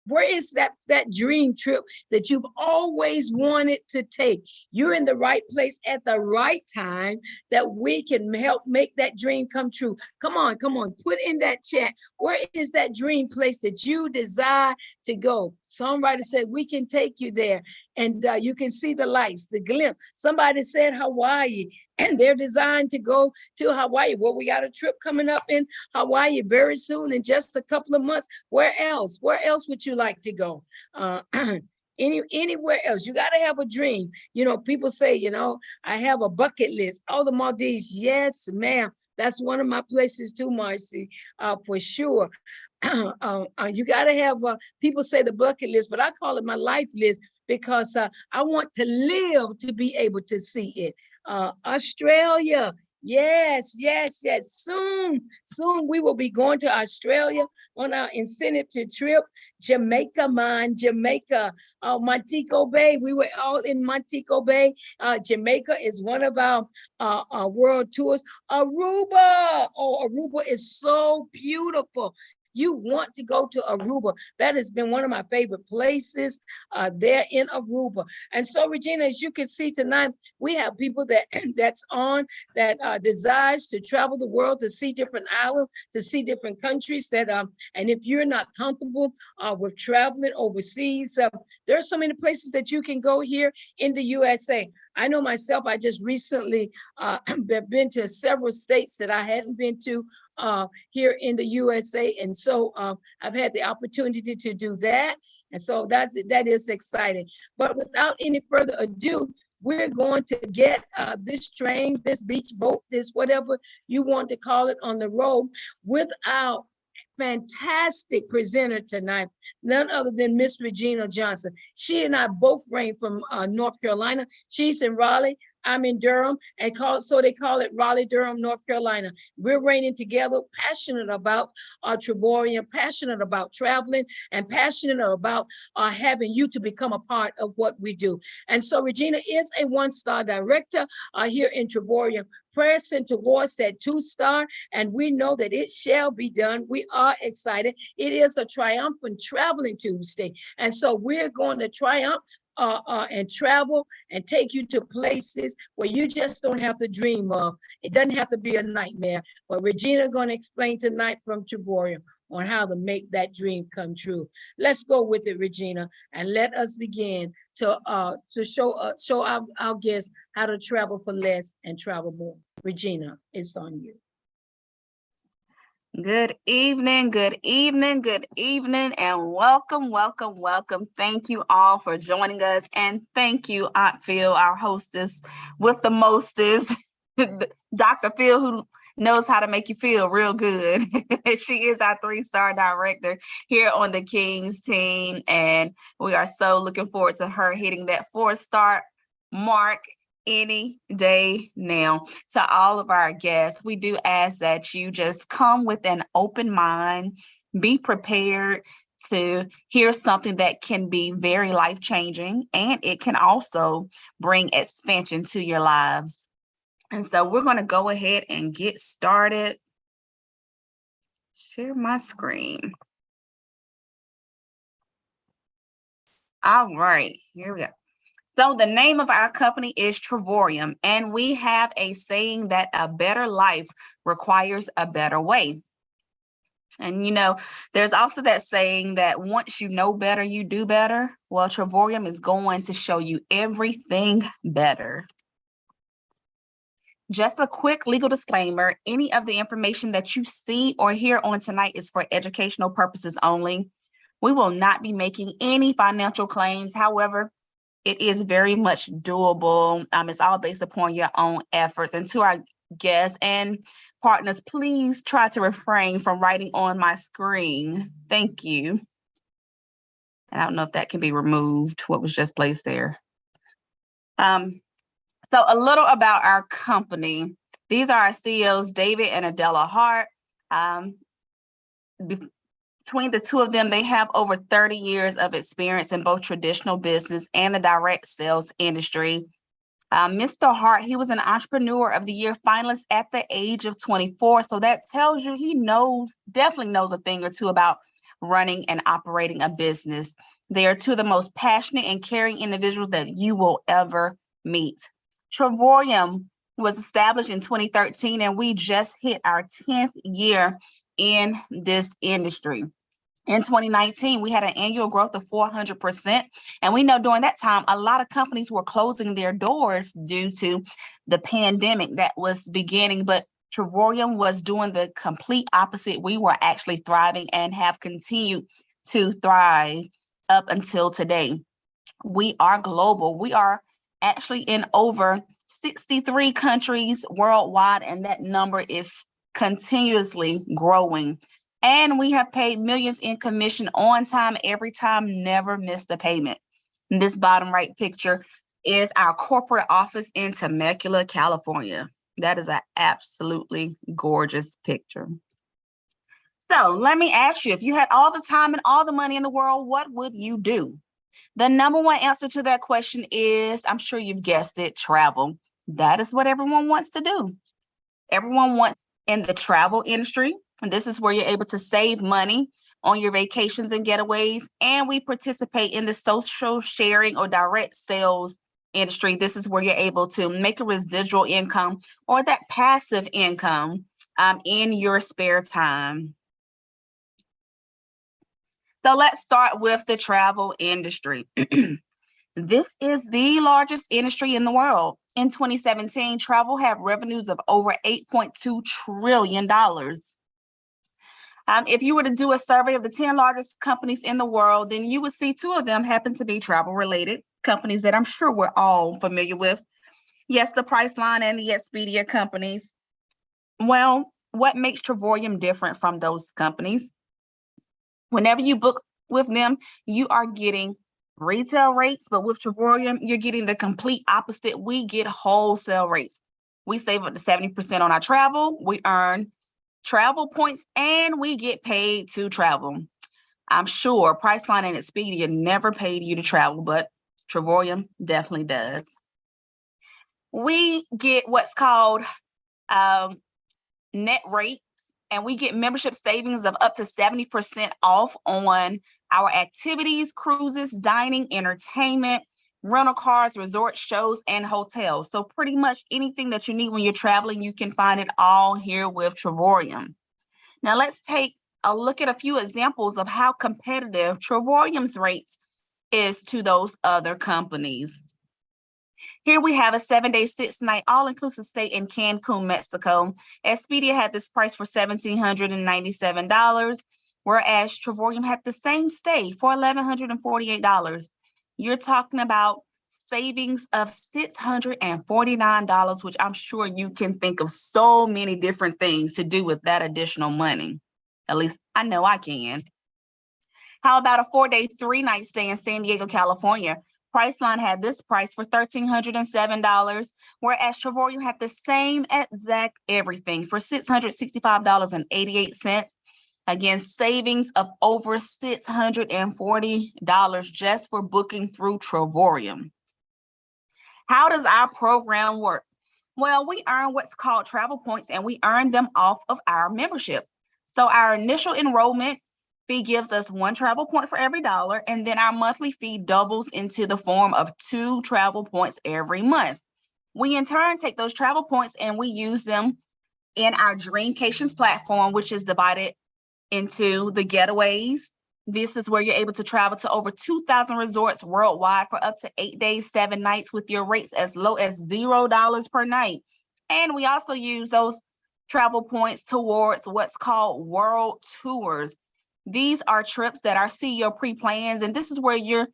Where is that dream trip that you've always wanted to take? You're in the right place at the right time that we can help make that dream come true. Come on, come on, put in that chat. Where is that dream place that you desire to go? Songwriter said we can take you there, and you can see the lights, the glimpse. Somebody said Hawaii, and they're designed to go to Hawaii. Well, we got a trip coming up in Hawaii very soon, in just a couple of months. Where else? Where else would you like to go? Anywhere else? You got to have a dream. You know, people say, you know, I have a bucket list. Oh, the Maldives. Yes, ma'am. That's one of my places too, Marcy, for sure. You got to have, people say the bucket list, but I call it my life list, because I want to live to be able to see it. Australia. Yes, yes, yes. Soon we will be going to Australia on our incentive trip. Jamaica, man, Jamaica, Montego Bay. We were all in Montego Bay. Jamaica is one of our world tours. Aruba. Oh, Aruba is so beautiful. You want to go to Aruba. That has been one of my favorite places there in Aruba. And so, Regina, as you can see tonight, we have people that's on, that desires to travel the world, to see different islands, to see different countries. And if you're not comfortable with traveling overseas, there are so many places that you can go here in the USA. I know myself, I just recently been to several states that I hadn't been to here in the USA. And so I've had the opportunity to do that. And so that is exciting. But without any further ado, we're going to get this train, this beach boat, this whatever you want to call it, on the road with our fantastic presenter tonight, none other than Miss Regina Johnson. She and I both reign from North Carolina. She's in Raleigh. I'm in Durham, and so they call it Raleigh, Durham, North Carolina. We're reigning together, passionate about Triborium, passionate about traveling, and passionate about having you to become a part of what we do. And so Regina is a one-star director here in Triborium, pressing towards that 2-star, and we know that it shall be done. We are excited. It is a triumphant traveling Tuesday, and so we're going to triumph and travel and take you to places where you just don't have to dream of. It doesn't have to be a nightmare. But Regina going to explain tonight from Triborium on how to make that dream come true. Let's go with it, Regina, and let us begin to show our guests how to travel for less and travel more. Regina, it's on you. Good evening, good evening, good evening, and welcome, welcome, welcome. Thank you all for joining us, and thank you, Aunt Phil, our hostess with the mostest, Dr. Phil, who knows how to make you feel real good. She is our 3-star director here on the Kings team, and we are so looking forward to her hitting that 4-star mark any day now. To all of our guests, we do ask that you just come with an open mind, be prepared to hear something that can be very life-changing, and it can also bring expansion to your lives. And so we're going to go ahead and get started. Share my screen. All right, here we go. So the name of our company is Triborium, and we have a saying that a better life requires a better way. And, you know, there's also that saying that once you know better, you do better. Well, Triborium is going to show you everything better. Just a quick legal disclaimer, any of the information that you see or hear on tonight is for educational purposes only. We will not be making any financial claims. However, it is very much doable. It's all based upon your own efforts. And to our guests and partners, please try to refrain from writing on my screen. Thank you. And I don't know if that can be removed, what was just placed there. So a little about our company. These are our CEOs, David and Adela Hart. Between the two of them, they have over 30 years of experience in both traditional business and the direct sales industry. Mr. Hart, he was an Entrepreneur of the Year finalist at the age of 24. So that tells you he definitely knows a thing or two about running and operating a business. They are two of the most passionate and caring individuals that you will ever meet. Travorium was established in 2013, and we just hit our 10th year in this industry. In 2019, we had an annual growth of 400%. And we know during that time, a lot of companies were closing their doors due to the pandemic that was beginning. But Travorium was doing the complete opposite. We were actually thriving and have continued to thrive up until today. We are global. We are actually in over 63 countries worldwide, and that number is continuously growing. And we have paid millions in commission on time, every time, never missed a payment. And this bottom right picture is our corporate office in Temecula, California. That is an absolutely gorgeous picture. So let me ask you, if you had all the time and all the money in the world, what would you do? The number one answer to that question is, I'm sure you've guessed it, travel. That is what everyone wants to do. Everyone wants in the travel industry. And this is where you're able to save money on your vacations and getaways. And we participate in the social sharing or direct sales industry. This is where you're able to make a residual income or that passive income in your spare time. So let's start with the travel industry. This is the largest industry in the world. In 2017, travel had revenues of over $8.2 trillion. If you were to do a survey of the 10 largest companies in the world, then you would see 2 of them happen to be travel-related companies that I'm sure we're all familiar with. Yes, the Priceline and the Expedia companies. Well, what makes Travorium different from those companies? Whenever you book with them, you are getting retail rates, but with Travorium, you're getting the complete opposite. We get wholesale rates. We save up to 70% on our travel. We earn travel points, and we get paid to travel. I'm sure Priceline and Expedia never paid you to travel, but Travorium definitely does. We get what's called net rate, and we get membership savings of up to 70% off on our activities, cruises, dining, entertainment, rental cars, resort shows, and hotels. So pretty much anything that you need when you're traveling, you can find it all here with Travorium. Now let's take a look at a few examples of how competitive Travorium's rates is to those other companies. Here we have a 7-day, 6-night, all-inclusive stay in Cancun, Mexico. Expedia had this price for $1,797, whereas Travorium had the same stay for $1,148. You're talking about savings of $649, which I'm sure you can think of so many different things to do with that additional money. At least I know I can. How about a 4-day, 3-night stay in San Diego, California? Priceline had this price for $1,307, whereas Travorium had the same exact everything for $665.88. Again, savings of over $640 just for booking through Travorium. How does our program work? Well, we earn what's called travel points, and we earn them off of our membership. So our initial enrollment fee gives us 1 travel point for every $1, and then our monthly fee doubles into the form of 2 travel points every month. We in turn take those travel points and we use them in our Dreamcations platform, which is divided into the getaways. This is where you're able to travel to over 2,000 resorts worldwide for up to 8 days, 7 nights with your rates as low as $0 per night. And we also use those travel points towards what's called world tours. These are trips that our CEO pre-plans, and this is where you're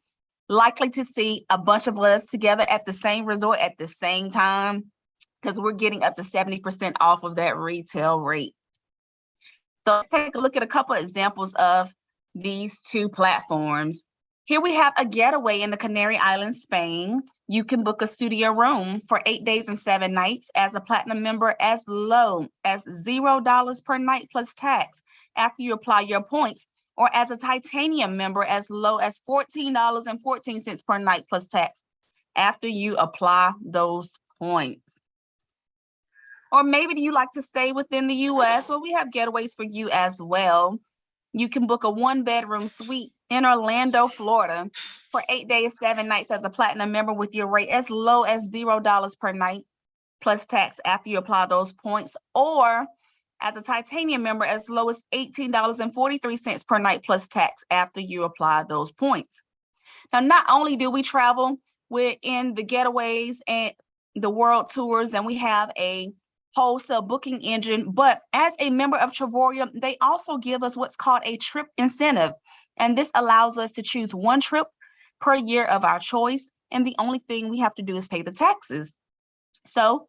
likely to see a bunch of us together at the same resort at the same time, because we're getting up to 70% off of that retail rate. So let's take a look at a couple of examples of these 2 platforms. Here we have a getaway in the Canary Islands, Spain. You can book a studio room for 8 days and 7 nights as a platinum member as low as $0 per night plus tax after you apply your points, or as a titanium member as low as $14.14 per night plus tax after you apply those points. Or maybe do you like to stay within the US? Well, we have getaways for you as well. You can book a 1-bedroom suite in Orlando, Florida for 8 days, 7 nights as a platinum member with your rate as low as $0 per night plus tax after you apply those points, or as a titanium member as low as $18.43 per night plus tax after you apply those points. Now, not only do we travel within the getaways and the world tours, and we have a wholesale booking engine, but as a member of Travorium, they also give us what's called a trip incentive. And this allows us to choose one trip per year of our choice. And the only thing we have to do is pay the taxes. So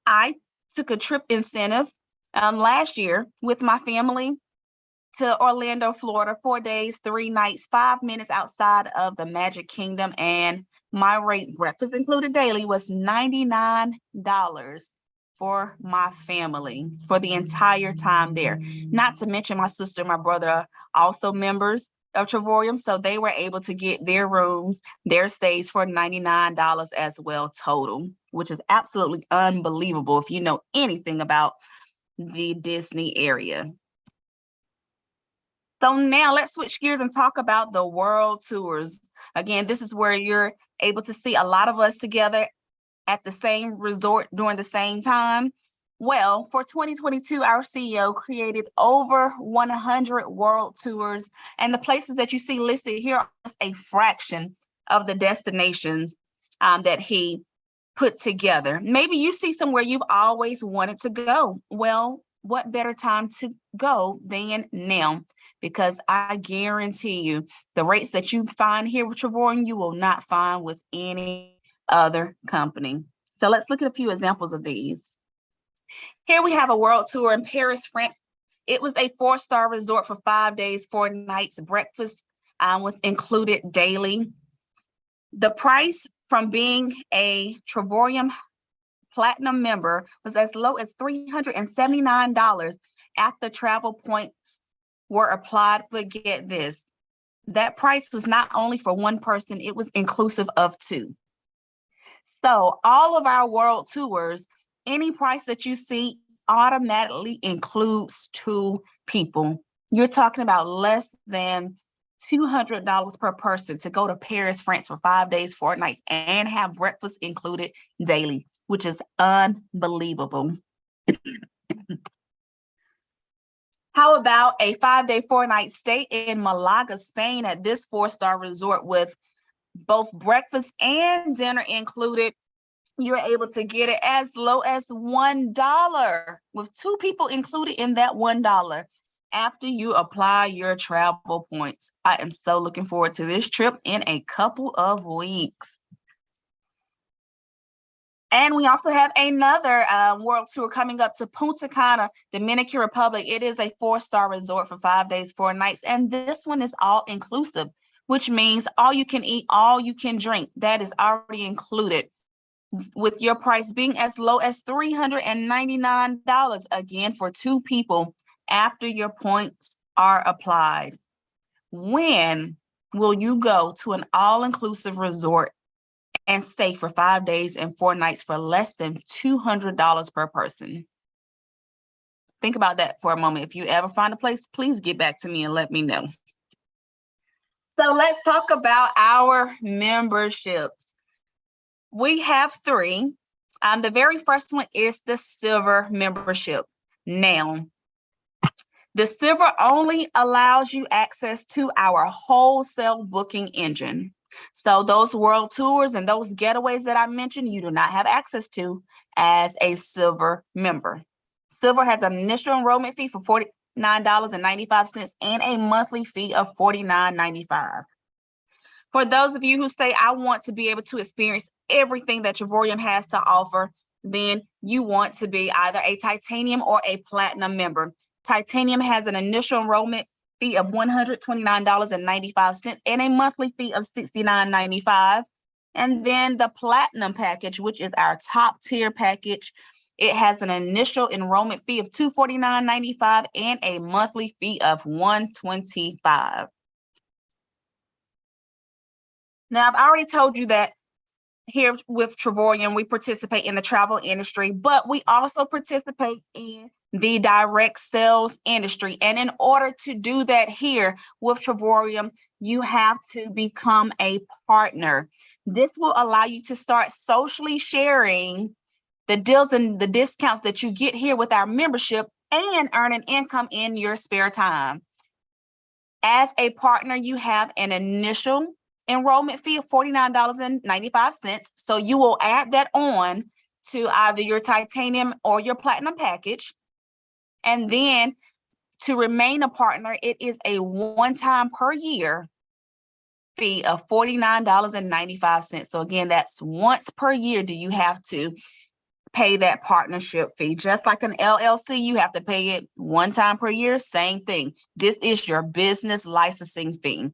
I took a trip incentive last year with my family to Orlando, Florida, 4 days, 3 nights, 5 minutes outside of the Magic Kingdom. And my rate, breakfast included daily, was $99 for my family for the entire time there. Not to mention my sister and my brother are also members of Travorium, so they were able to get their rooms, their stays for $99 as well total, which is absolutely unbelievable if you know anything about the Disney area. So now let's switch gears and talk about the world tours. Again, this is where you're able to see a lot of us together at the same resort during the same time. Well, for 2022, our CEO created over 100 world tours, and the places that you see listed here are just a fraction of the destinations that he put together. Maybe you see somewhere you've always wanted to go. Well, what better time to go than now? Because I guarantee you, the rates that you find here with Travorium, you will not find with any other company. So let's look at a few examples of these. Here we have a world tour in Paris, France. It was a 4-star resort for 5 days, 4 nights. Breakfast was included daily. The price from being a Travorium Platinum member was as low as $379 after travel points were applied. But get this, that price was not only for one person, it was inclusive of 2. So all of our world tours, any price that you see automatically includes 2 people. You're talking about less than $200 per person to go to Paris, France for 5 days, 4 nights and have breakfast included daily, which is unbelievable. How about a 5-day, 4-night stay in Malaga, Spain at this 4-star resort with both breakfast and dinner included? You're able to get it as low as $1 with 2 people included in that $1 after you apply your travel points. I am so looking forward to this trip in a couple of weeks. And we also have another world tour coming up to Punta Cana, Dominican Republic. It is a 4-star resort for 5 days, 4 nights. And this one is all inclusive, which means all you can eat, all you can drink. That is already included, with your price being as low as $399, again, for 2 people after your points are applied. When will you go to an all-inclusive resort and stay for 5 days and 4 nights for less than $200 per person? Think about that for a moment. If you ever find a place, please get back to me and let me know. So let's talk about our memberships. We have 3. The very first one is the silver membership. Now, the silver only allows you access to our wholesale booking engine. So those world tours and those getaways that I mentioned, you do not have access to as a silver member. Silver has an initial enrollment fee for $49.95 and a monthly fee of $49.95. For those of you who say, I want to be able to experience everything that Travorium has to offer, then you want to be either a titanium or a platinum member. Titanium has an initial enrollment fee of $129.95 and a monthly fee of $69.95. And then the platinum package, which is our top tier package, it has an initial enrollment fee of $249.95 and a monthly fee of $125. Now, I've already told you that here with Trevorium, we participate in the travel industry, but we also participate in the direct sales industry. And in order to do that here with Trevorium, you have to become a partner. This will allow you to start socially sharing the deals and the discounts that you get here with our membership and earn an income in your spare time. As a partner, you have an initial enrollment fee of $49.95. So you will add that on to either your titanium or your platinum package. And then to remain a partner, it is a one-time per year fee of $49.95. So again, that's once per year do you have to pay that partnership fee. Just like an LLC, you have to pay it one time per year, same thing. This is your business licensing fee.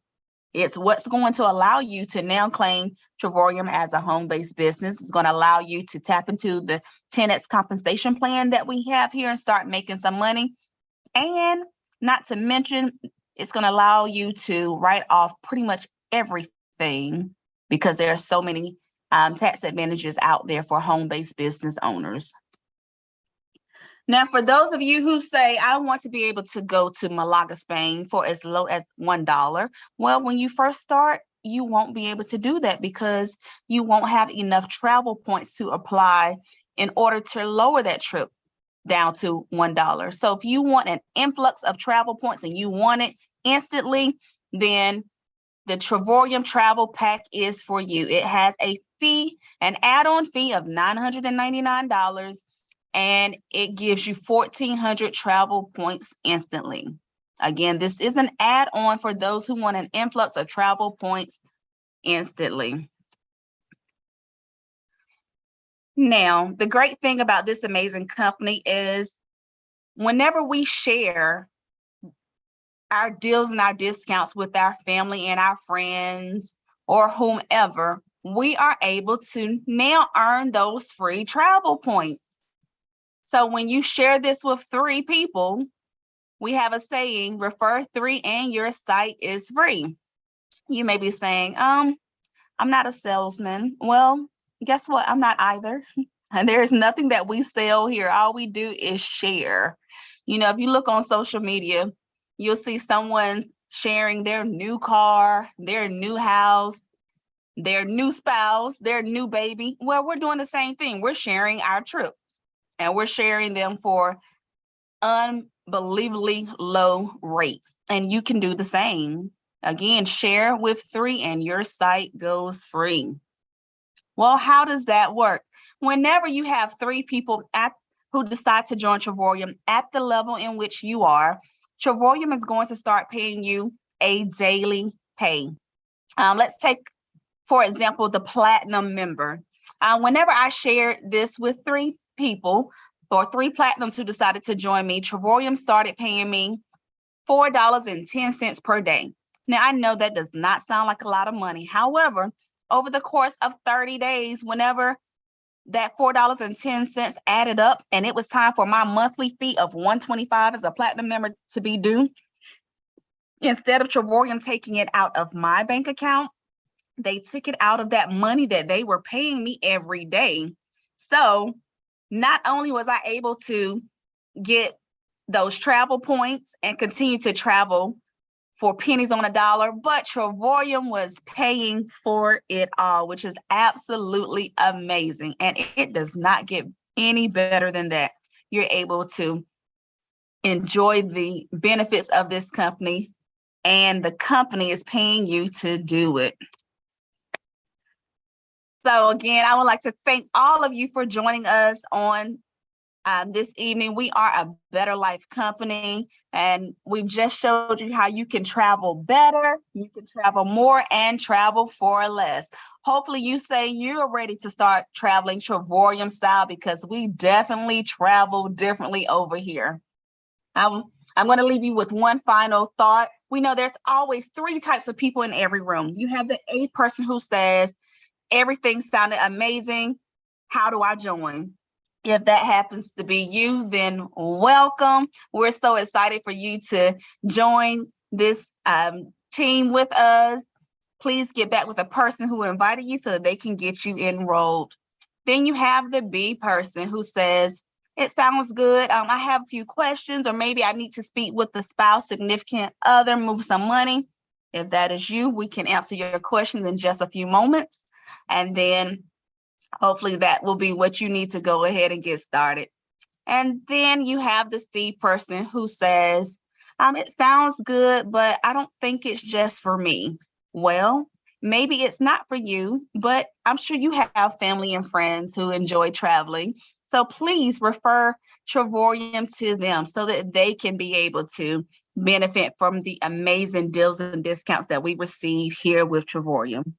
It's what's going to allow you to now claim Trevorium as a home-based business. It's going to allow you to tap into the 10X compensation plan that we have here and start making some money. And not to mention, it's going to allow you to write off pretty much everything because there are so many tax advantages out there for home-based business owners. Now, for those of you who say, I want to be able to go to Malaga, Spain for as low as $1, well, when you first start, you won't be able to do that because you won't have enough travel points to apply in order to lower that trip down to $1. So if you want an influx of travel points and you want it instantly, then the Trevorium travel pack is for you. It has a fee, an add-on fee of $999, and it gives you 1,400 travel points instantly. Again, this is an add-on for those who want an influx of travel points instantly. Now, the great thing about this amazing company is whenever we share our deals and our discounts with our family and our friends or whomever, we are able to now earn those free travel points. So when you share this with 3 people, we have a saying, refer 3 and your site is free. You may be saying, I'm not a salesman. Well, guess what? I'm not either. And there's nothing that we sell here. All we do is share. You know, if you look on social media, you'll see someone sharing their new car, their new house, their new spouse, their new baby. Well, we're doing the same thing. We're sharing our trips and we're sharing them for unbelievably low rates. And you can do the same. Again, share with 3 and your site goes free. Well, how does that work? Whenever you have 3 people who decide to join Trevorium at the level in which you are, Trevorium is going to start paying you a daily pay. Let's take, for example, the platinum member. Whenever I shared this with 3 people, or 3 platinums who decided to join me, Trevorium started paying me $4.10 per day. Now, I know that does not sound like a lot of money. However, over the course of 30 days, whenever that $4.10 added up and it was time for my monthly fee of $125 as a platinum member to be due, instead of Trevorium taking it out of my bank account, they took it out of that money that they were paying me every day. So not only was I able to get those travel points and continue to travel for pennies on a dollar, but Trevorium was paying for it all, which is absolutely amazing. And it does not get any better than that. You're able to enjoy the benefits of this company, and the company is paying you to do it. So again, I would like to thank all of you for joining us on this evening. We are a Better Life company, and we've just showed you how you can travel better, you can travel more, and travel for less. Hopefully you say you're ready to start traveling Trevorium style, because we definitely travel differently over here. I'm going to leave you with one final thought. We know there's always 3 types of people in every room. You have the A person who says, everything sounded amazing. How do I join? If that happens to be you, then welcome. We're so excited for you to join this team with us. please get back with the person who invited you so that they can get you enrolled. Then you have the B person who says, it sounds good. I have a few questions, or maybe I need to speak with the spouse, significant other, move some money. If that is you, we can answer your questions in just a few moments. And then hopefully that will be what you need to go ahead and get started. And then you have the C person who says, it sounds good, but I don't think it's just for me. Well, maybe it's not for you, but I'm sure you have family and friends who enjoy traveling. So please refer Travorium to them so that they can be able to benefit from the amazing deals and discounts that we receive here with Travorium.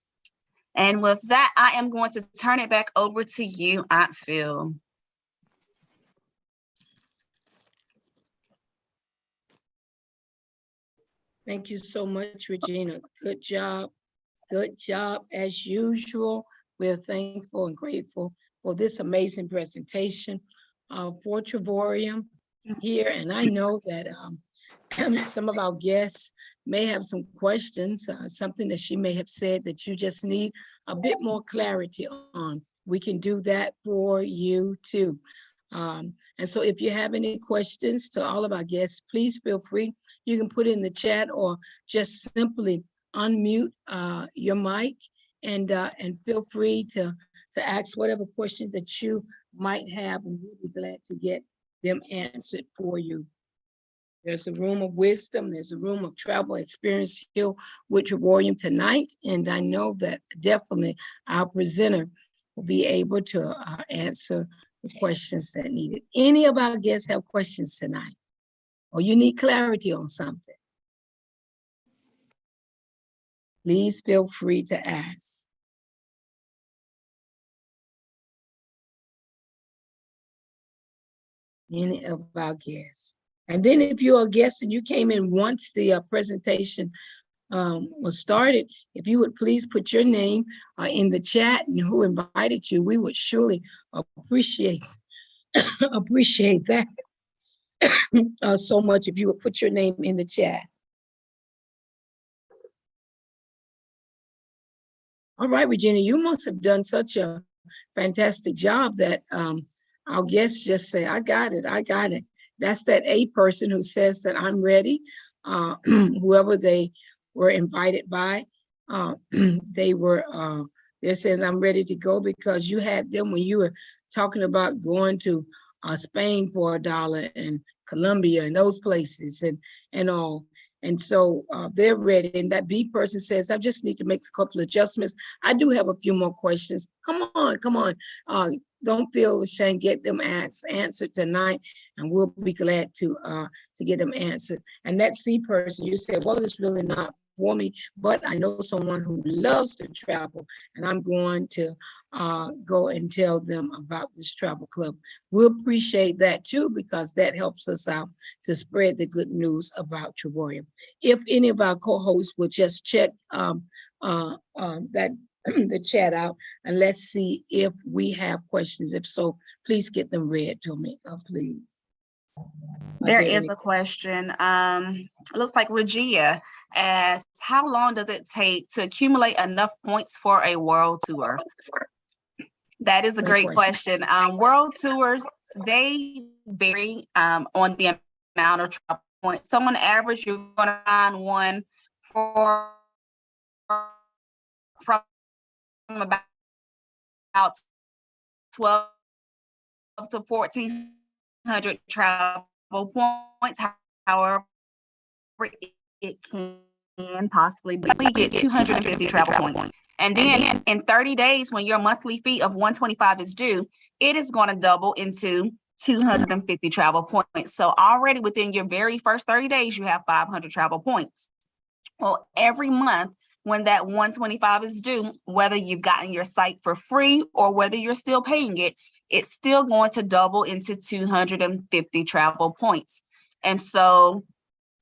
And with that, I am going to turn it back over to you, Aunt Phil. Thank you so much, Regina. Good job. Good job as usual. We're thankful and grateful for this amazing presentation for Travorium here. And I know that some of our guests may have some questions, something that she may have said that you just need a bit more clarity on. We can do that for you too. And so if you have any questions to all of our guests, please feel free. You can put it in the chat or just simply unmute your mic and feel free to ask whatever questions that you might have, and we'll be glad to get them answered for you. There's a room of wisdom. There's a room of travel experience here with Travorium tonight. And I know that definitely our presenter will be able to answer the questions that needed. Any of our guests have questions tonight, or you need clarity on something? Please feel free to ask. Any of our guests. And then if you're a guest and you came in once the presentation was started, if you would please put your name in the chat and who invited you, we would surely appreciate that so much if you would put your name in the chat. All right, Regina, you must have done such a fantastic job that our guests just say, I got it, I got it. That's that A person who says that I'm ready. Whoever they were invited by, they're saying I'm ready to go, because you had them when you were talking about going to Spain for $1 and Colombia and those places and all. And so they're ready. And that B person says, I just need to make a couple of adjustments. I do have a few more questions. Come on. Don't feel ashamed. Get them answered tonight, and we'll be glad to get them answered. And that C person, you said, well, it's really not for me, but I know someone who loves to travel, and I'm going to go and tell them about this travel club. We'll appreciate that too, because that helps us out to spread the good news about Travorium. If any of our co-hosts would just check the chat out, and let's see if we have questions. If so, please get them read to me, please. There is a question. It looks like Regia asks, how long does it take to accumulate enough points for a world tour? That is a great question. World tours, they vary on the amount of travel points. So on average, you're going to find one from about 12 to 1,400 travel points. However, it can possibly be get 250 travel points. And then in 30 days, when your monthly fee of $125 is due, it is going to double into 250 travel points. So already within your very first 30 days, you have 500 travel points. Well, every month when that $125 is due, whether you've gotten your site for free or whether you're still paying it, it's still going to double into 250 travel points. And so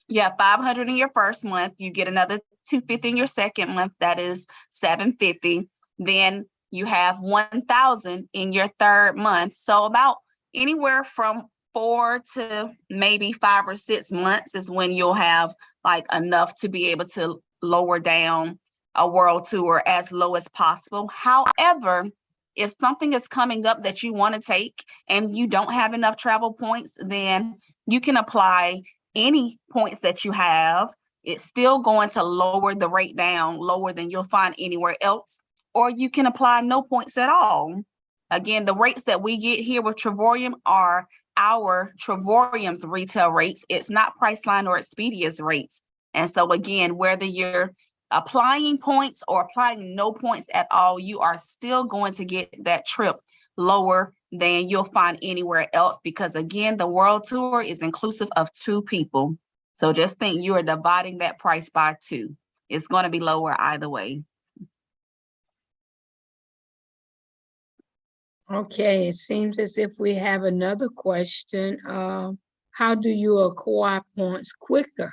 you have 500 in your first month, you get another 250 in your second month, that is 750. Then you have 1,000 in your third month. So about anywhere from 4 to maybe 5 or 6 months is when you'll have like enough to be able to lower down a world tour as low as possible. However, if something is coming up that you want to take and you don't have enough travel points, then you can apply any points that you have. It's still going to lower the rate down, lower than you'll find anywhere else, or you can apply no points at all. Again, the rates that we get here with Travorium are our Travorium's retail rates. It's not Priceline or Expedia's rates. And so again, whether you're applying points or applying no points at all, you are still going to get that trip lower than you'll find anywhere else, because again, the world tour is inclusive of 2 people. So just think you are dividing that price by 2. It's going to be lower either way. Okay, it seems as if we have another question. How do you acquire points quicker?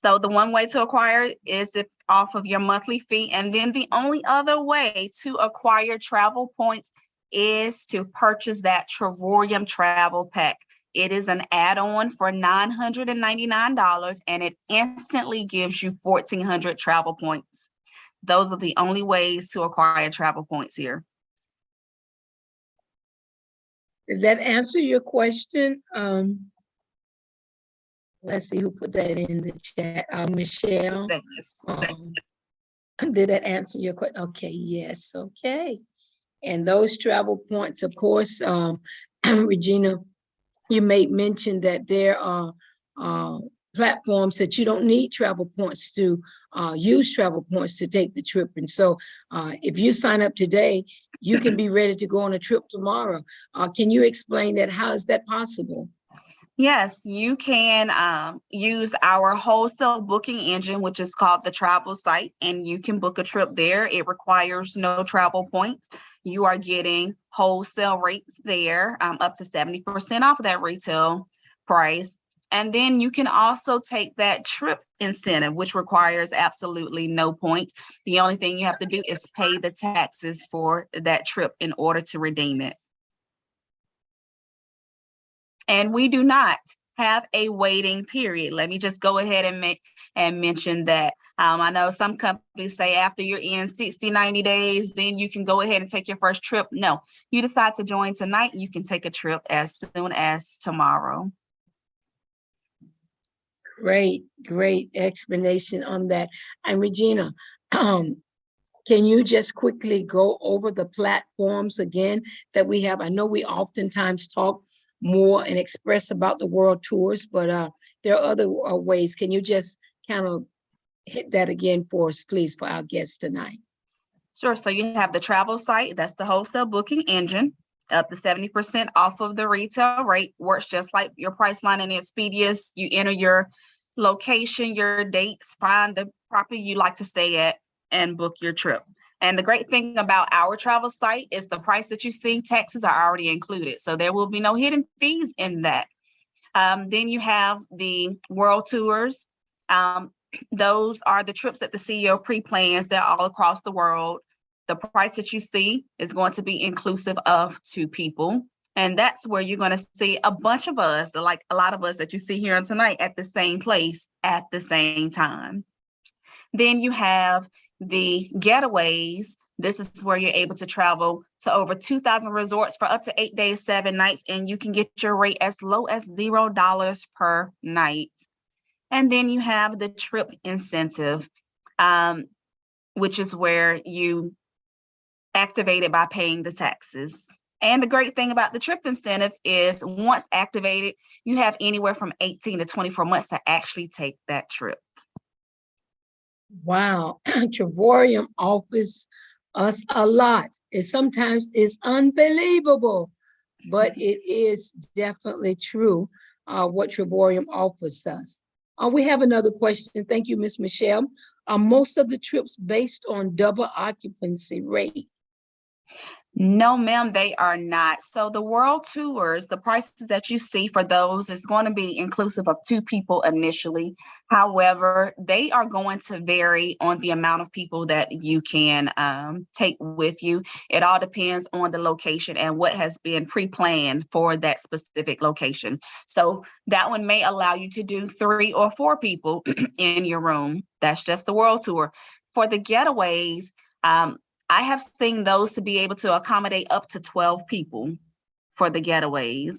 So the one way to acquire it is if off of your monthly fee. And then the only other way to acquire travel points is to purchase that Travorium travel pack. It is an add-on for $999, and it instantly gives you 1,400 travel points. Those are the only ways to acquire travel points here. Did that answer your question? Let's see who put that in the chat. Michelle. Did that answer your question? Okay, yes, okay. And those travel points, of course, Regina, you made mention that there are platforms that you don't need travel points to use travel points to take the trip. And so if you sign up today, you can be ready to go on a trip tomorrow. Can you explain that? How is that possible? Yes, you can use our wholesale booking engine, which is called the travel site, and you can book a trip there. It requires no travel points. You are getting wholesale rates there, up to 70% off of that retail price. And then you can also take that trip incentive, which requires absolutely no points. The only thing you have to do is pay the taxes for that trip in order to redeem it. And we do not have a waiting period. Let me just go ahead and mention that. I know some companies say after you're in 60, 90 days, then you can go ahead and take your first trip. No, you decide to join tonight, you can take a trip as soon as tomorrow. Great explanation on that. And Regina, can you just quickly go over the platforms again that we have? I know we oftentimes talk more and express about the world tours, but there are other ways. Can you just kind of hit that again for us, please, for our guests tonight? Sure. So you have the travel site, that's the wholesale booking engine, up to 70% off of the retail rate. Works just like your Priceline and Expedia. You enter your location, your dates, find the property you like to stay at, and book your trip. And the great thing about our travel site is the price that you see, taxes are already included. So there will be no hidden fees in that. Then you have the world tours. Those are the trips that the CEO pre-plans. They're all across the world. The price that you see is going to be inclusive of 2 people. And that's where you're going to see a bunch of us, like a lot of us that you see here tonight, at the same place at the same time. Then you have the getaways. This is where you're able to travel to over 2,000 resorts for up to 8 days, 7 nights, and you can get your rate as low as $0 per night. And then you have the trip incentive, which is where you activate it by paying the taxes. And the great thing about the trip incentive is once activated, you have anywhere from 18 to 24 months to actually take that trip. Wow, Travorium offers us a lot. It sometimes is unbelievable, but it is definitely true what Travorium offers us. We have another question. Thank you, Ms. Michelle. Are most of the trips based on double occupancy rate? No, ma'am, they are not. So the world tours, the prices that you see for those is going to be inclusive of 2 people initially. However, they are going to vary on the amount of people that you can take with you. It all depends on the location and what has been pre-planned for that specific location. So that one may allow you to do 3 or 4 people in your room. That's just the world tour. For the getaways, I have seen those to be able to accommodate up to 12 people for the getaways.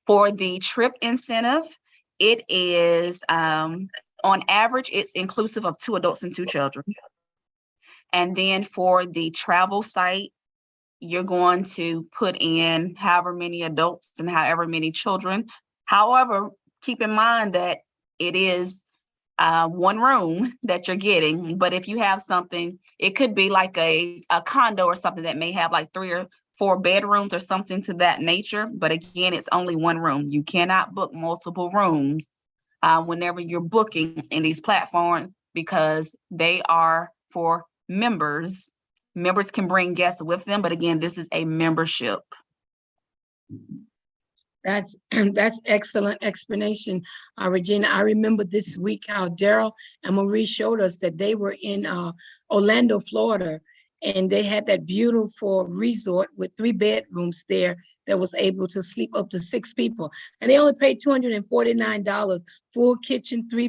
For the trip incentive, it is on average, it's inclusive of 2 adults and 2 children. And then for the travel site, you're going to put in however many adults and however many children. However, keep in mind that it is 1 room that you're getting, but if you have something, it could be like a condo or something that may have like 3 or 4 bedrooms or something to that nature. But again, it's only 1 room. You cannot book multiple rooms whenever you're booking in these platforms, because they are for members. Members can bring guests with them, but again, this is a membership. That's excellent explanation, Regina. I remember this week how Daryl and Marie showed us that they were in Orlando, Florida, and they had that beautiful resort with 3 bedrooms there that was able to sleep up to 6 people. And they only paid $249, full kitchen, 3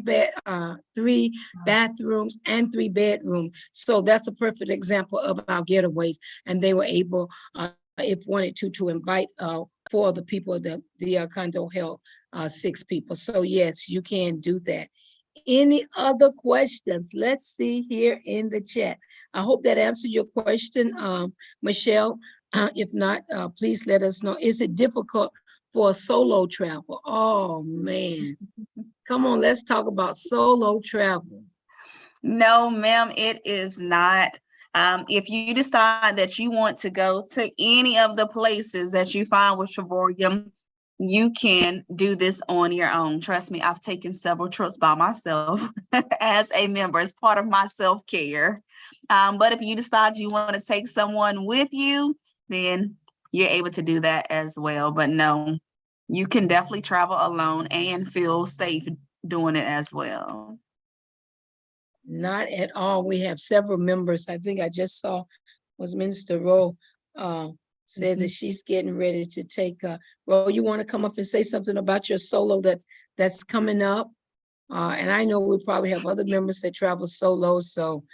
bathrooms, and 3 bedrooms. So that's a perfect example of our getaways. And they were able, if wanted to invite 4 other people. The condo held 6 people. So yes, you can do that. Any other questions? Let's see here in the chat. I hope that answered your question, Michelle. If not, please let us know. Is it difficult for a solo travel? Oh man, come on, let's talk about solo travel. No, ma'am, it is not. If you decide that you want to go to any of the places that you find with Trevorium, you can do this on your own. Trust me, I've taken several trips by myself as a member, as part of my self-care. But if you decide you want to take someone with you, then you're able to do that as well. But no, you can definitely travel alone and feel safe doing it as well. Not at all. We have several members. I think I just saw was Minister Rowe said that she's getting ready to take. Rowe, you want to come up and say something about your solo that's coming up? And I know we probably have other members that travel solo. So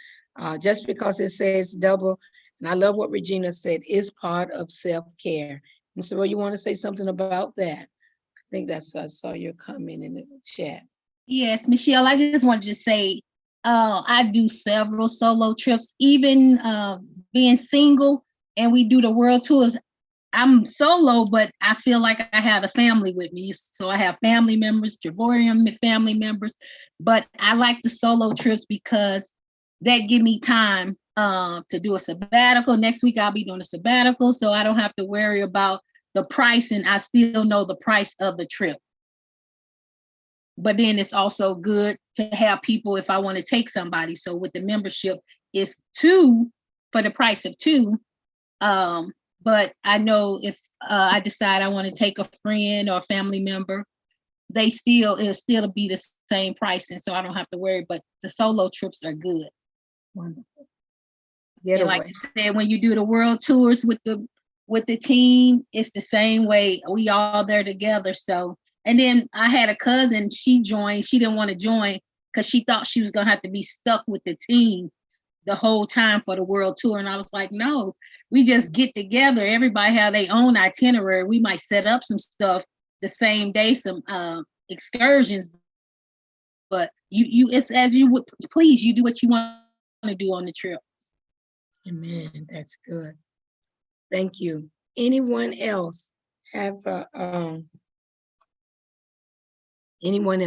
just because it says double, and I love what Regina said, is part of self-care. Mr. Rowe, you want to say something about that? I think that's, I saw your comment in the chat. Yes, Michelle, I just wanted to say, I do several solo trips, even being single, and we do the world tours. I'm solo, but I feel like I have a family with me. So I have family members, Trevorium family members, but I like the solo trips because that give me time to do a sabbatical. Next week, I'll be doing a sabbatical, so I don't have to worry about the price, and I still know the price of the trip. But then it's also good to have people if I want to take somebody. So with the membership, it's 2 for the price of 2. But I know if I decide I want to take a friend or a family member, it'll still be the same pricing, so I don't have to worry. But the solo trips are good. Wonderful. And like I said, when you do the world tours with the team, it's the same way. We all there together. So. And then I had a cousin, she joined. She didn't want to join because she thought she was going to have to be stuck with the team the whole time for the world tour. And I was like, no, we just get together. Everybody have their own itinerary. We might set up some stuff the same day, some excursions. But it's as you would please, you do what you want to do on the trip. Amen. That's good. Thank you. Anyone else have Anyone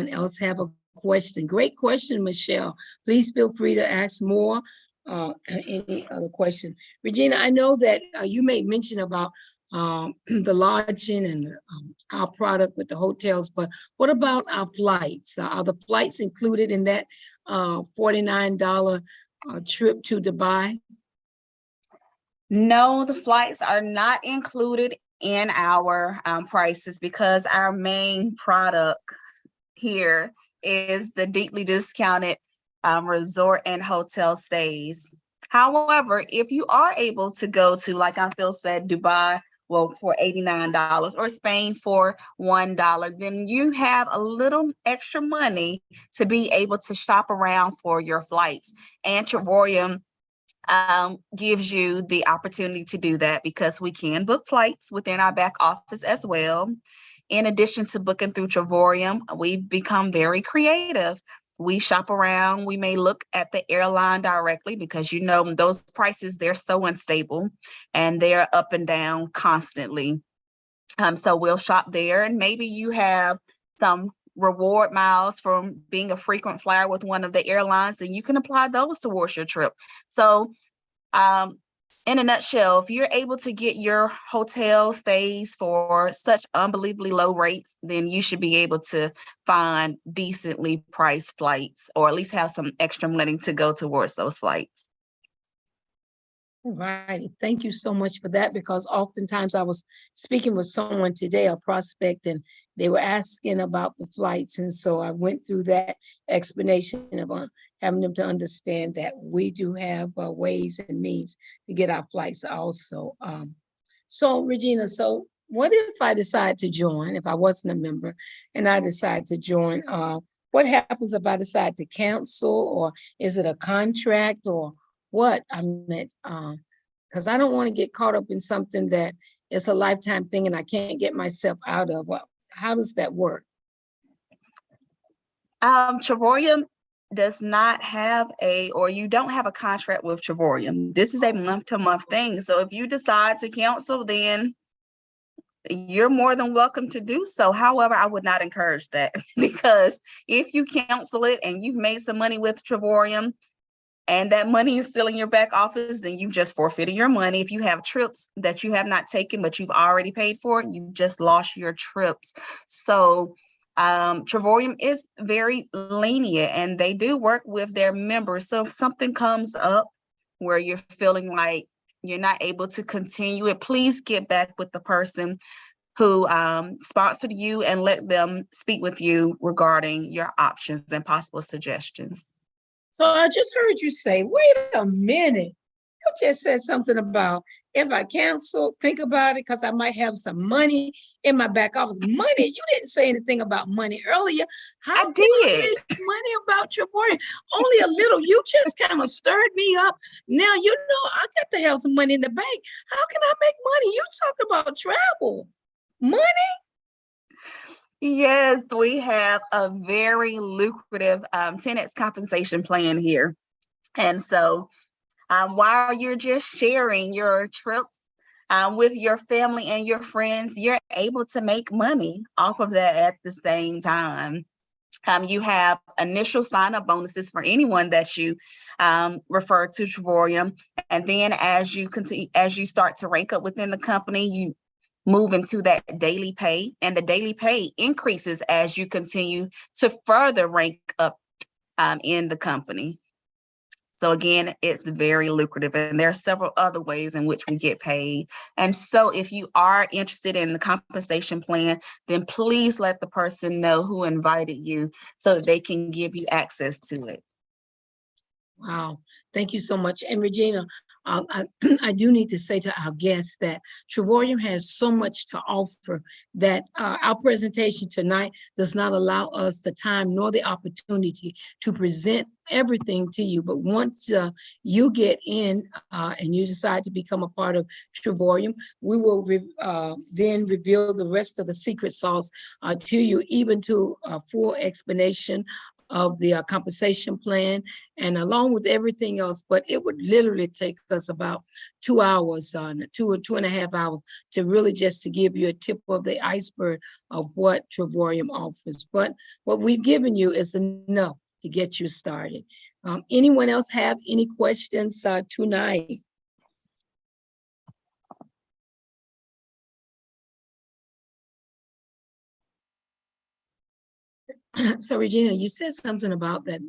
else have a question? Great question, Michelle. Please feel free to ask more. Any other question? Regina, I know that you made mention about the lodging and our product with the hotels, but what about our flights? Are the flights included in that $49 trip to Dubai? No, the flights are not included in our prices because our main product here is the deeply discounted resort and hotel stays. However, if you are able to go to, like Phil said, Dubai, well, for $89 or Spain for $1, then you have a little extra money to be able to shop around for your flights. And Trevorium gives you the opportunity to do that because we can book flights within our back office as well. In addition to booking through Trevorium, we've become very creative. We shop around. We may look at the airline directly because, you know, those prices, they're so unstable and they're up and down constantly. So we'll shop there, and maybe you have some reward miles from being a frequent flyer with one of the airlines, and you can apply those towards your trip. So in a nutshell, if you're able to get your hotel stays for such unbelievably low rates, then you should be able to find decently priced flights, or at least have some extra money to go towards those flights. All right. Thank you so much for that, because oftentimes I was speaking with someone today, a prospect, and they were asking about the flights. And so I went through that explanation of having them to understand that we do have ways and means to get our flights also. So Regina, so what if I decide to join, if I wasn't a member and I decide to join, what happens if I decide to cancel, or is it a contract, or what? I meant, because I don't want to get caught up in something that it's a lifetime thing and I can't get myself out of. Well, how does that work? Trevorium does not have you don't have a contract with Trevorium. This is a month-to-month thing. So if you decide to cancel, then you're more than welcome to do so. However, I would not encourage that because if you cancel it and you've made some money with Trevorium, and that money is still in your back office, then you've just forfeited your money. If you have trips that you have not taken, but you've already paid for it, you just lost your trips. So Trevorium is very lenient, and they do work with their members. So if something comes up where you're feeling like you're not able to continue it, please get back with the person who sponsored you and let them speak with you regarding your options and possible suggestions. So I just heard you say, wait a minute. You just said something about if I cancel, think about it, because I might have some money in my back office. Money? You didn't say anything about money earlier. How I did. make money about your boy? Only a little. You just kind of stirred me up. Now, you know, I got to have some money in the bank. How can I make money? You talk about travel. Money? Yes, we have a very lucrative 10x compensation plan here. And so while you're just sharing your trips with your family and your friends, you're able to make money off of that at the same time. You have initial sign-up bonuses for anyone that you refer to Trevorium. And then as you start to rank up within the company, you move into that daily pay, and the daily pay increases as you continue to further rank up in the company. So again, it's very lucrative, and there are several other ways in which we get paid. And so if you are interested in the compensation plan, then please let the person know who invited you so that they can give you access to it. Wow, thank you so much. And Regina, I do need to say to our guests that Trevorium has so much to offer that our presentation tonight does not allow us the time nor the opportunity to present everything to you. But once you get in and you decide to become a part of Trevorium, we will then reveal the rest of the secret sauce to you, even to a full explanation of the compensation plan, and along with everything else. But it would literally take us about 2 hours, 2 or 2.5 hours, to really just to give you a tip of the iceberg of what Trevorium offers. But what we've given you is enough to get you started. Anyone else have any questions tonight? So Regina, you said something about that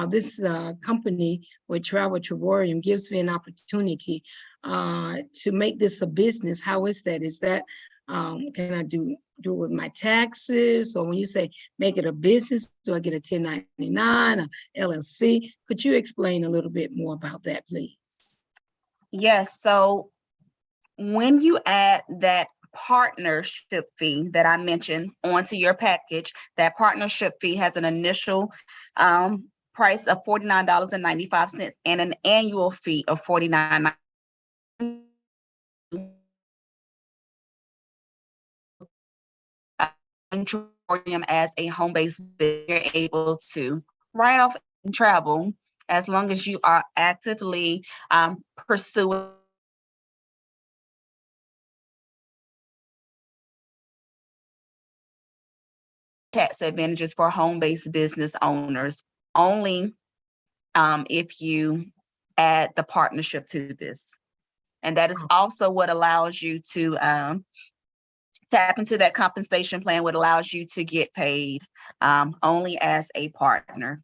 this company with Travel Triborium gives me an opportunity to make this a business. How is that? Is that, can I do it with my taxes? Or when you say make it a business, do I get a 1099, a LLC? Could you explain a little bit more about that, please? Yes, so when you add that partnership fee that I mentioned onto your package, that partnership fee has an initial price of $49.95 and an annual fee of $49.95. As a home-based business, you're able to write off and travel as long as you are actively pursuing tax advantages for home-based business owners, only if you add the partnership to this. And that is also what allows you to tap into that compensation plan, what allows you to get paid only as a partner.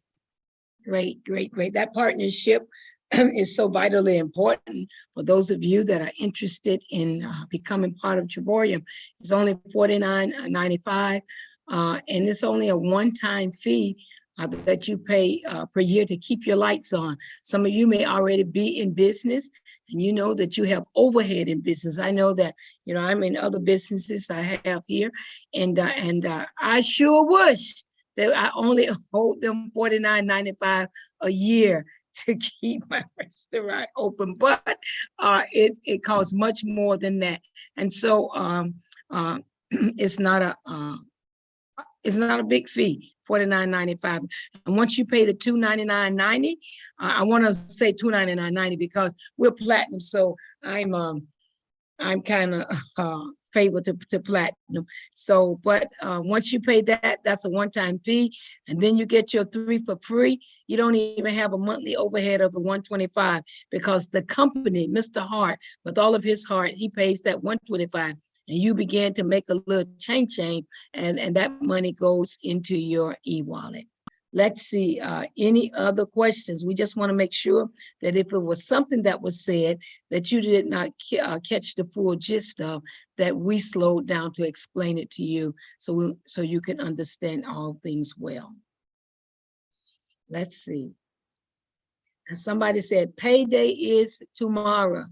Great, great, great. That partnership is so vitally important for those of you that are interested in becoming part of Triborium. It's only $49.95, and it's only a one-time fee that you pay per year to keep your lights on. Some of you may already be in business, and you know that you have overhead in business. I know that, you know, I'm in other businesses I have here, and I sure wish that I only hold them $49.95 a year to keep my restaurant open, but it costs much more than that, and so it's not a big fee, $49.95. And once you pay the $299.90, I want to say $299.90 because we're platinum, so I'm kind of favored to platinum. So, but once you pay that, that's a one-time fee, and then you get your 3 for free. You don't even have a monthly overhead of the $125 because the company, Mr. Hart, with all of his heart, he pays that $125. And you begin to make a little change, and that money goes into your e-wallet. Let's see, any other questions? We just want to make sure that if it was something that was said that you did not catch the full gist of, that we slowed down to explain it to you so you can understand all things well. Let's see. And somebody said payday is tomorrow.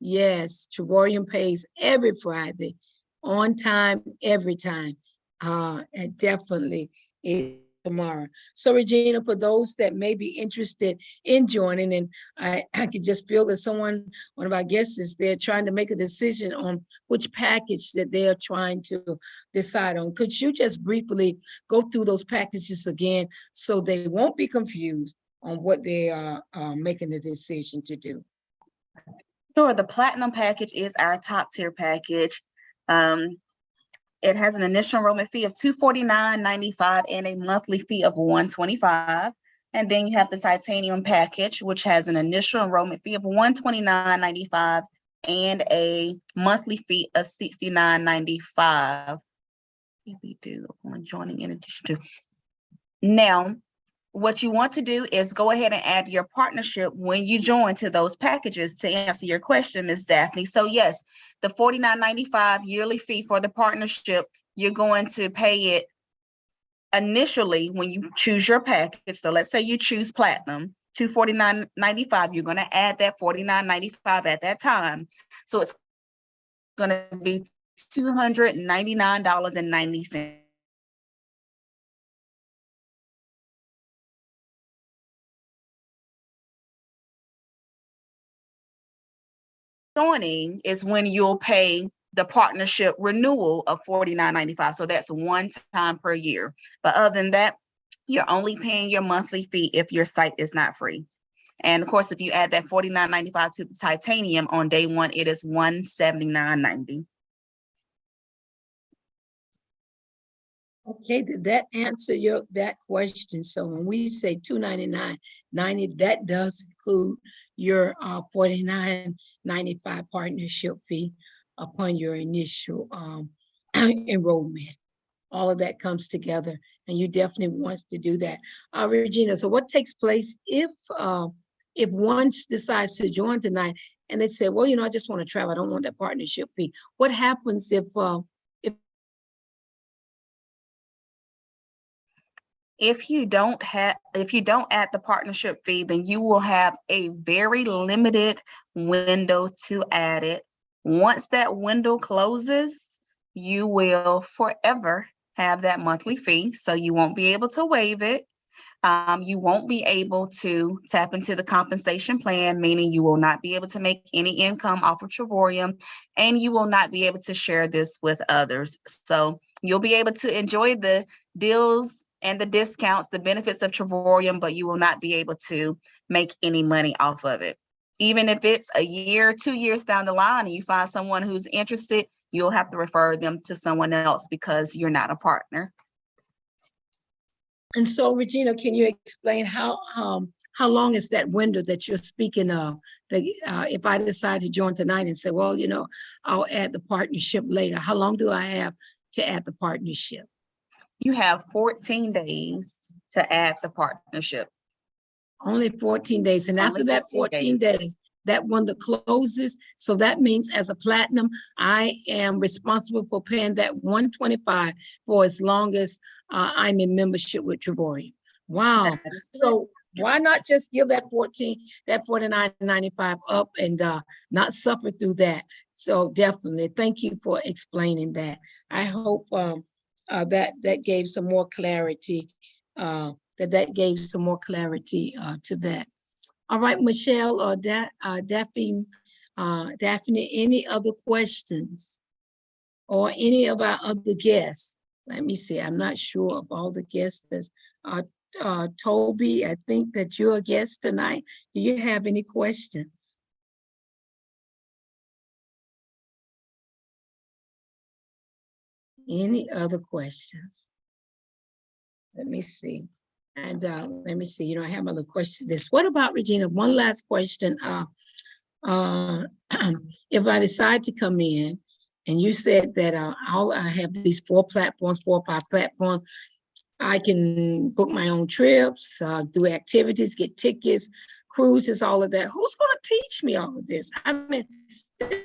Yes, Triborium pays every Friday, on time, every time. And definitely it's tomorrow. So Regina, for those that may be interested in joining, and I could just feel that one of our guests is there trying to make a decision on which package that they are trying to decide on. Could you just briefly go through those packages again so they won't be confused on what they are making the decision to do? Sure, the platinum package is our top tier package. It has an initial enrollment fee of $249.95 and a monthly fee of $125. And then you have the titanium package, which has an initial enrollment fee of $129.95 and a monthly fee of $69.95. We do on joining in addition to. Now, what you want to do is go ahead and add your partnership when you join to those packages to answer your question, Ms. Daphne. So yes, the $49.95 yearly fee for the partnership, you're going to pay it initially when you choose your package. So let's say you choose platinum, $249.95, you're going to add that $49.95 at that time. So it's going to be $299.90. Joining is when you'll pay the partnership renewal of $49.95. So that's one time per year. But other than that, you're only paying your monthly fee if your site is not free. And of course, if you add that $49.95 to the titanium on day one, it is $179.90. Okay, did that answer that question? So when we say $299.90, that does include your $49.95 partnership fee upon your initial enrollment. all of that comes together, and you definitely want to do that. Regina, so what takes place if one decides to join tonight and they say, well, I just want to travel, I don't want that partnership fee. What happens if you don't add the partnership fee, then you will have a very limited window to add it. Once that window closes, you will forever have that monthly fee. So you won't be able to waive it. You won't be able to tap into the compensation plan, meaning you will not be able to make any income off of Travorium, and you will not be able to share this with others. So you'll be able to enjoy the deals and the discounts, the benefits of Travorium, but you will not be able to make any money off of it. Even if it's a year, 2 years down the line, and you find someone who's interested, you'll have to refer them to someone else because you're not a partner. And so, Regina, can you explain how long is that window that you're speaking of? That if I decide to join tonight and say, well, I'll add the partnership later, how long do I have to add the partnership? You have 14 days to add the partnership. Only 14 days. And after that 14 days, that window closes. So that means as a platinum, I am responsible for paying that $125 for as long as I'm in membership with Travorium. Wow. So why not just give that $49.95 up and not suffer through that? So definitely, thank you for explaining that. I hope that gave some more clarity. That gave some more clarity to that. All right, Michelle or Daphne, any other questions? Or any of our other guests? Let me see, I'm not sure of all the guests. Toby, I think that you're a guest tonight. Do you have any questions? Any other questions? Let me see. And let me see, I have another question. What about Regina? One last question. If I decide to come in, and you said that I have these 4 or 5 platforms, I can book my own trips, do activities, get tickets, cruises, all of that. Who's going to teach me all of this? I mean, this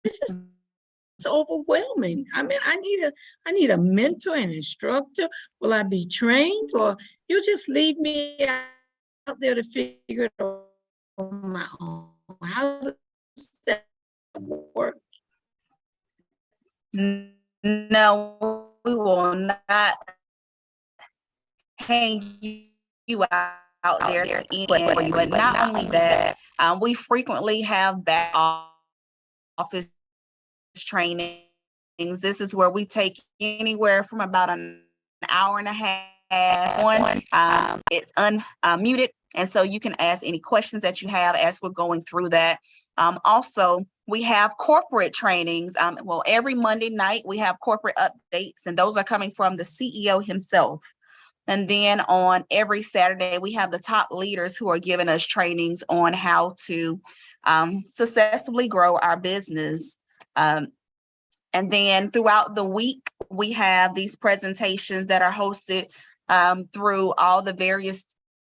is overwhelming. I mean, I need a mentor and instructor. Will I be trained, or you just leave me out there to figure it out on my own? How does that work? No, we will not hang you out there to anyone. But not only that, we frequently have back office trainings. This is where we take anywhere from about an hour and a half on. It's unmuted, and so you can ask any questions that you have as we're going through that. Also, we have corporate trainings. Well, every Monday night we have corporate updates, and those are coming from the CEO himself. And then on every Saturday, we have the top leaders who are giving us trainings on how to successfully grow our business. And then throughout the week, we have these presentations that are hosted through all the various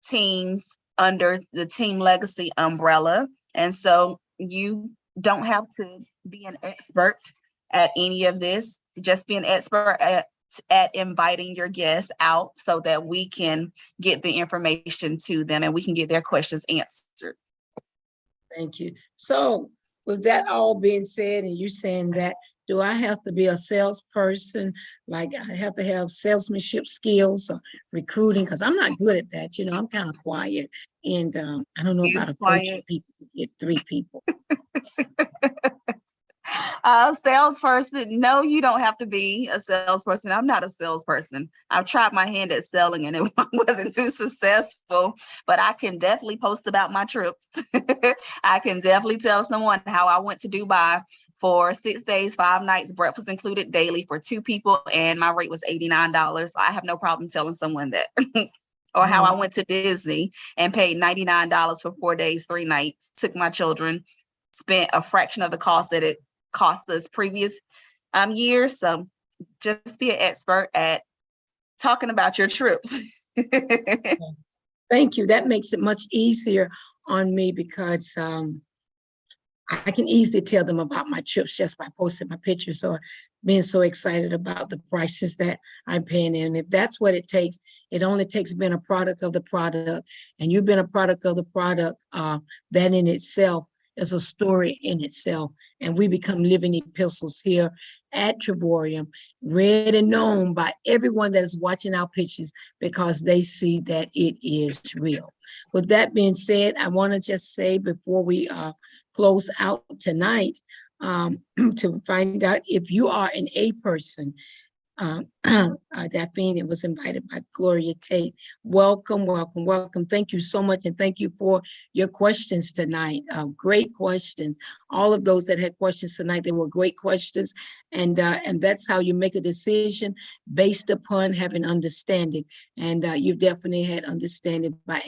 teams under the Team Legacy umbrella. And so you don't have to be an expert at any of this, just be an expert at inviting your guests out so that we can get the information to them and we can get their questions answered. Thank you. So with that all being said, and you saying that, do I have to be a salesperson? Like I have to have salesmanship skills or recruiting? Because I'm not good at that. I'm kind of quiet, and I don't know about approaching people to get 3 people. Salesperson, no, you don't have to be a salesperson. I'm not a salesperson. I've tried my hand at selling and it wasn't too successful, but I can definitely post about my trips. I can definitely tell someone how I went to Dubai for 6 days, 5 nights, breakfast included daily for 2 people, and my rate was $89. I have no problem telling someone that. Or how I went to Disney and paid $99 for 4 days, 3 nights, took my children, spent a fraction of the cost that it cost us previous years. So just be an expert at talking about your trips. Thank you. That makes it much easier on me because I can easily tell them about my trips just by posting my pictures or being so excited about the prices that I'm paying. And if that's what it takes, it only takes being a product of the product. And you've been a product of the product. That in itself is a story in itself. And we become living epistles here at Trevorium, read and known by everyone that is watching our pictures because they see that it is real. With that being said, I want to just say before we close out tonight, to find out if you are an A person. Daphne was invited by Gloria Tate. Welcome, welcome, welcome. Thank you so much, and thank you for your questions tonight. Great questions. All of those that had questions tonight, they were great questions, and that's how you make a decision based upon having understanding. And you definitely had understanding by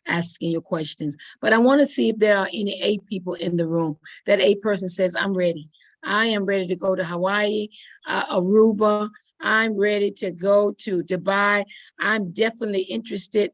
asking your questions. But I want to see if there are any A people in the room. That A person says, "I'm ready. I am ready to go to Hawaii, Aruba. I'm ready to go to Dubai. I'm definitely interested."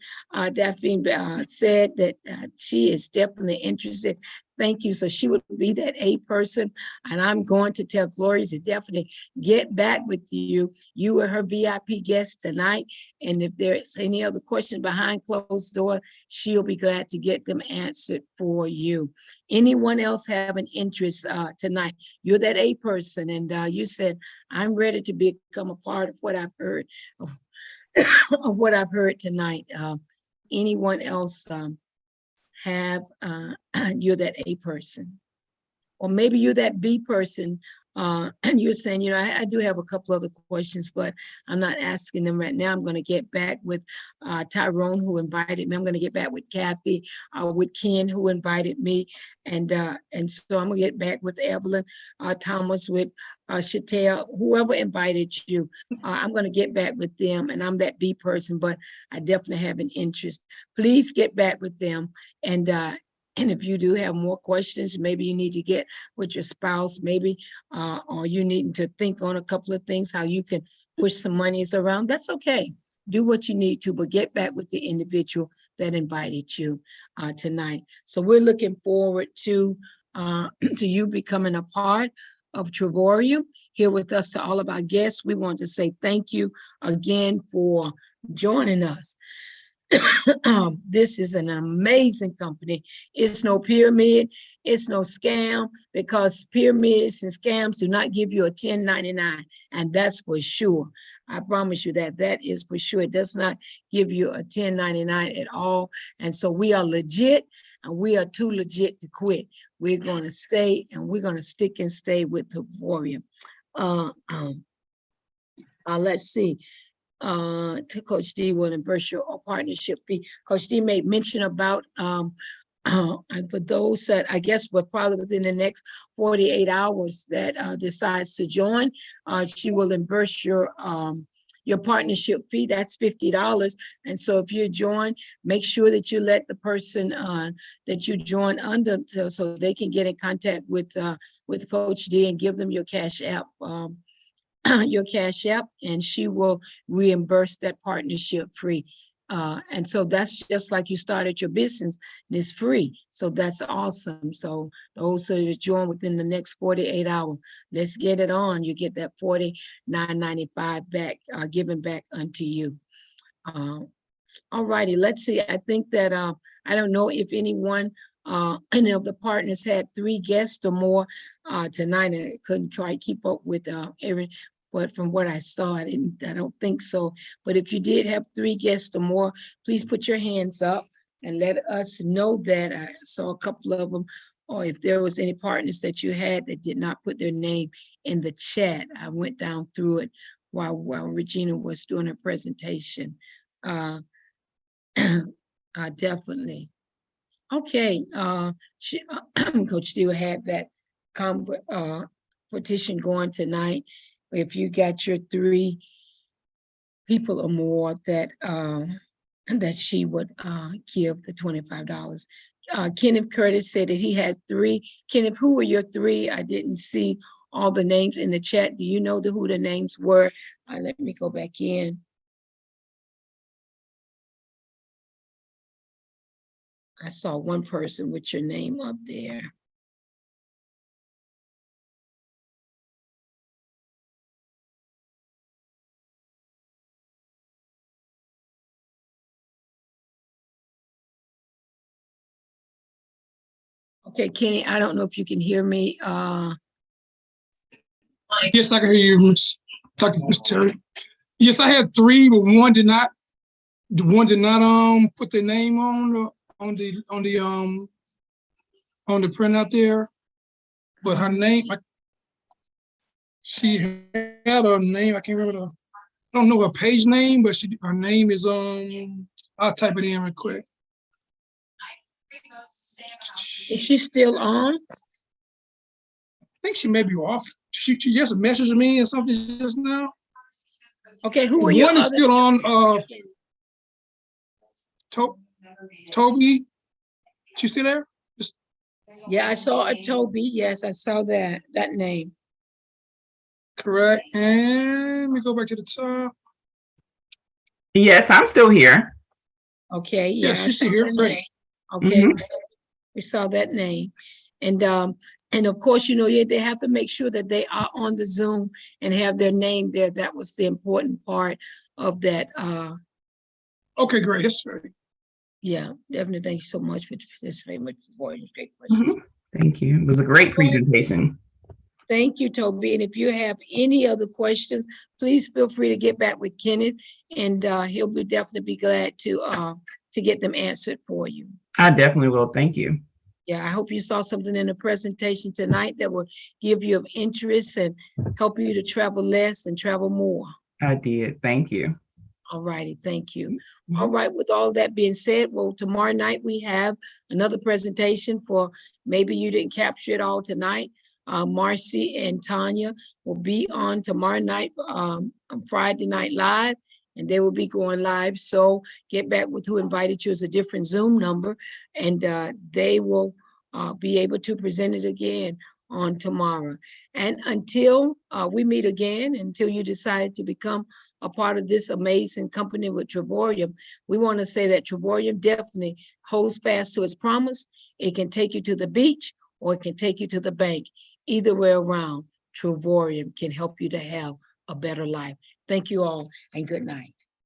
Daphne said that she is definitely interested. Thank you. So she would be that A person. And I'm going to tell Gloria to definitely get back with you. You were her VIP guest tonight. And if there's any other questions behind closed door, she'll be glad to get them answered for you. Anyone else have an interest tonight? You're that A person, and you said, "I'm ready to become a part of what I've heard, of what I've heard tonight." Anyone else have, you're that A person? Or maybe you're that B person, and you're saying, you know, I do have a couple other questions, but I'm not asking them right now. I'm going to get back with Tyrone, who invited me. I'm going to get back with Kathy, with Ken, who invited me. And so I'm going to get back with Evelyn, Thomas, with Chantel, whoever invited you. I'm going to get back with them, and I'm that B person, but I definitely have an interest. Please get back with them. And if you do have more questions, maybe you need to get with your spouse, maybe, or you need to think on a couple of things, how you can push some monies around. That's okay. Do what you need to, but get back with the individual that invited you tonight. So we're looking forward to you becoming a part of Trevorium here with us. To all of our guests, we want to say thank you again for joining us. This is an amazing company. It's no pyramid, it's no scam, because pyramids and scams do not give you a 1099, and that's for sure. I promise you that. That is for sure. It does not give you a 1099 at all. And so we are legit, and we are too legit to quit. We're going to stay, and we're going to stick and stay with the Trevorium. Let's see. Coach D will reimburse your partnership fee. Coach D made mention about and for those that I guess were probably within the next 48 hours that decides to join, she will reimburse your partnership fee. That's $50. And so if you join, make sure that you let the person that you join under so they can get in contact with Coach D and give them your Cash App. Your Cash App, and she will reimburse that partnership free. And so that's just like you started your business, it's free. So that's awesome. So those who join within the next 48 hours, let's get it on. You get that $49.95 back, given back unto you. All righty, let's see. I think that I don't know if anyone any of the partners had 3 guests or more tonight. I couldn't quite keep up with every, but from what I saw, I don't think so. But if you did have 3 guests or more, please put your hands up and let us know that. I saw a couple of them, or if there was any partners that you had that did not put their name in the chat. I went down through it while Regina was doing her presentation. Definitely. Okay, Coach Steele had that competition going tonight. If you got your 3 people or more that that she would give the $25. Kenneth Curtis said that he has 3. Kenneth, who were your 3? I didn't see all the names in the chat. Do you know who the names were? Let me go back in. I saw one person with your name up there. Okay, Kenny, I don't know if you can hear me. Yes, I can hear you, Dr. Terry. Yes, I had 3, but one did not. One did not put their name on the printout there. But her name, she had a name. I can't remember I don't know her page name, but her name is I'll type it in real quick. Is she still on? I think she may be off. She just messaged me or something just now. Okay, who are you? One is still on. Toby, she still there? Yeah, I saw a Toby. Yes, I saw that name. Correct. And let me go back to the top. Yes, I'm still here. Okay, yeah, she's still here. Great. Okay, we saw that name, and of course, you know, they have to make sure that they are on the Zoom and have their name there. That was the important part of that. Okay, great. That's right. Yeah, definitely. Thank you so much for participating with the board. Great questions. Thank you. It was a great presentation. Thank you, Toby. And if you have any other questions, please feel free to get back with Kenneth, and he'll definitely be glad to get them answered for you. I definitely will. Thank you. Yeah, I hope you saw something in the presentation tonight that will give you of interest and help you to travel less and travel more. I did. Thank you. All righty, thank you. All right, with all that being said, well, tomorrow night we have another presentation for, maybe you didn't capture it all tonight. Marcy and Tanya will be on tomorrow night, on Friday Night Live, and they will be going live. So get back with who invited you as a different Zoom number, and they will be able to present it again on tomorrow. And until we meet again, until you decide to become a part of this amazing company with Trevorium, we want to say that Trevorium definitely holds fast to its promise. It can take you to the beach or it can take you to the bank. Either way around, Trevorium can help you to have a better life. Thank you all and good night.